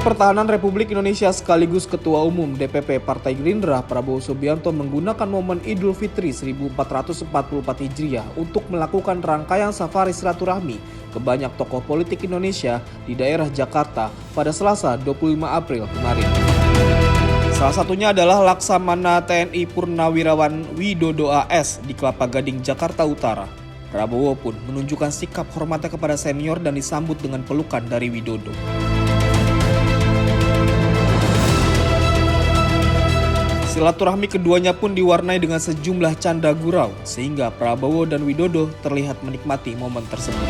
Pertahanan Republik Indonesia sekaligus Ketua Umum DPP Partai Gerindra Prabowo Subianto menggunakan momen Idul Fitri 1444 Hijriah untuk melakukan rangkaian safari silaturahmi ke banyak tokoh politik Indonesia di daerah Jakarta pada Selasa 25 April kemarin. Salah satunya adalah Laksamana TNI Purnawirawan Widodo AS di Kelapa Gading, Jakarta Utara. Prabowo pun menunjukkan sikap hormatnya kepada senior dan disambut dengan pelukan dari Widodo. Silaturahmi keduanya pun diwarnai dengan sejumlah canda gurau, sehingga Prabowo dan Widodo terlihat menikmati momen tersebut.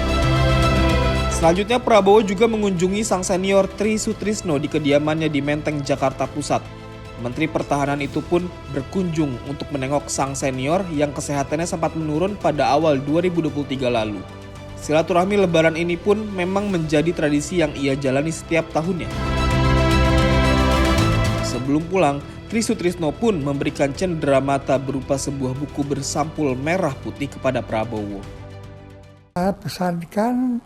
Selanjutnya Prabowo juga mengunjungi sang senior Tri Sutrisno di kediamannya di Menteng, Jakarta Pusat. Menteri Pertahanan itu pun berkunjung untuk menengok sang senior yang kesehatannya sempat menurun pada awal 2023 lalu. Silaturahmi Lebaran ini pun memang menjadi tradisi yang ia jalani setiap tahunnya. Sebelum pulang, Tri Sutrisno pun memberikan cenderamata berupa sebuah buku bersampul merah putih kepada Prabowo. Saya pesankan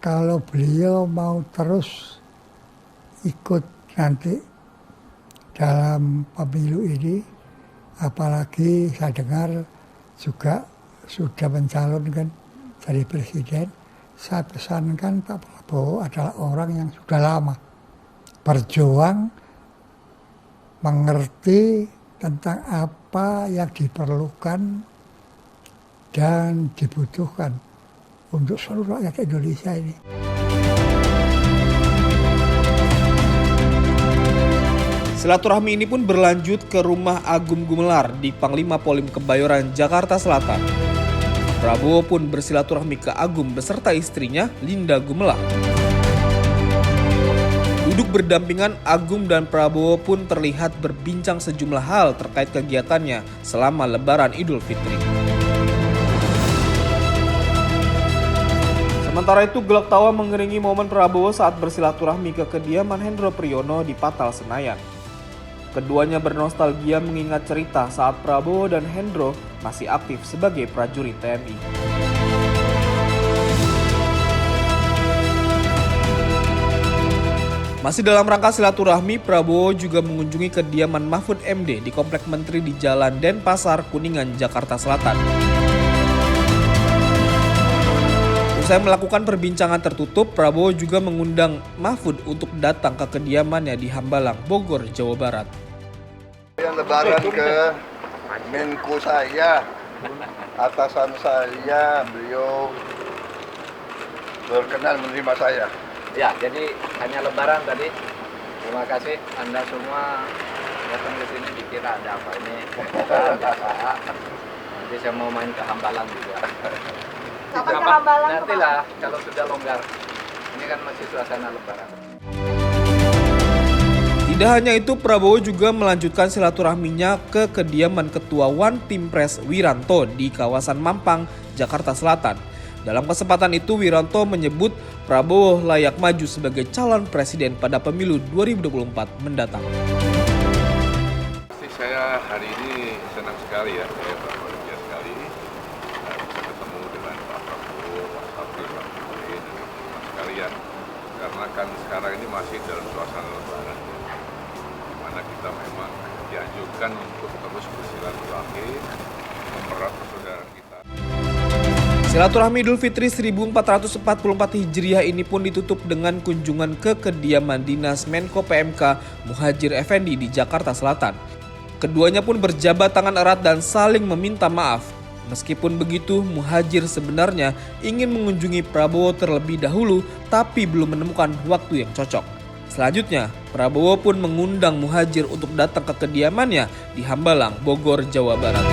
kalau beliau mau terus ikut nanti dalam pemilu ini, apalagi saya dengar juga sudah mencalonkan jadi presiden, saya pesankan Pak Prabowo adalah orang yang sudah lama berjuang, mengerti tentang apa yang diperlukan dan dibutuhkan untuk seluruh rakyat Indonesia ini. Silaturahmi ini pun berlanjut ke rumah Agum Gumelar di Panglima Polim Kebayoran, Jakarta Selatan. Prabowo pun bersilaturahmi ke Agum beserta istrinya Linda Gumelar. Duduk berdampingan, Agum dan Prabowo pun terlihat berbincang sejumlah hal terkait kegiatannya selama Lebaran Idul Fitri. Sementara itu, gelak tawa mengiringi momen Prabowo saat bersilaturahmi ke kediaman Hendro Priyono di Patal, Senayan. Keduanya bernostalgia mengingat cerita saat Prabowo dan Hendro masih aktif sebagai prajurit TNI. Masih dalam rangka silaturahmi, Prabowo juga mengunjungi kediaman Mahfud MD di Komplek Menteri di Jalan Denpasar, Kuningan, Jakarta Selatan. Usai melakukan perbincangan tertutup, Prabowo juga mengundang Mahfud untuk datang ke kediamannya di Hambalang, Bogor, Jawa Barat. Lebaran ke Menko saya, atasan saya, beliau berkenan menerima saya. Ya, jadi hanya Lebaran tadi. Terima kasih Anda semua datang ke sini dikira ada apa ini. Nanti saya mau main ke Hambalang juga. Kapan ke Hambalang? Nantilah kalau sudah longgar. Ini kan masih suasana Lebaran. Tidak hanya itu, Prabowo juga melanjutkan silaturahminya ke kediaman Ketua One Team Press Wiranto di kawasan Mampang, Jakarta Selatan. Dalam kesempatan itu, Wiranto menyebut Prabowo layak maju sebagai calon presiden pada pemilu 2024 mendatang. Saya hari ini senang sekali ya, saya bahagia sekali bisa ketemu dengan Pak Prabowo, Pak Sabri, Pak Jokowi, dan teman-teman sekalian. Karena kan sekarang ini masih dalam suasana Lebaran, di mana kita memang dianjurkan untuk terus bersilaturahmi, mempererat persaudaraan kita. Silaturahmi Idul Fitri 1444 Hijriah ini pun ditutup dengan kunjungan ke kediaman dinas Menko PMK Muhadjir Effendi di Jakarta Selatan. Keduanya pun berjabat tangan erat dan saling meminta maaf. Meskipun begitu, Muhadjir sebenarnya ingin mengunjungi Prabowo terlebih dahulu, tapi belum menemukan waktu yang cocok. Selanjutnya, Prabowo pun mengundang Muhadjir untuk datang ke kediamannya di Hambalang, Bogor, Jawa Barat.